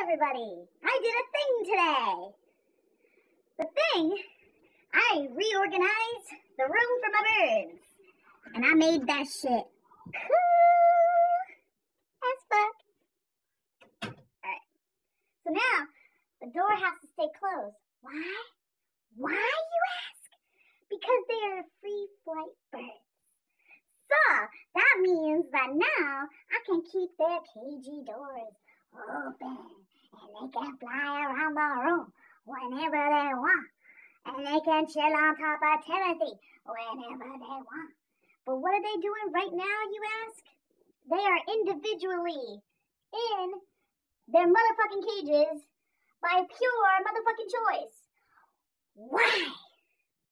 everybody! I did a thing today! The thing, I reorganized the room for my birds. And I made that shit cool as fuck. Alright. So now, the door has to stay closed. Why? Why, you ask? Because they are free flight birds. So, that means that now I can keep their cagey doors open. And they can fly around the room whenever they want. And they can chill on top of Timothy whenever they want. But what are they doing right now, you ask? They are individually in their motherfucking cages by pure motherfucking choice. Why?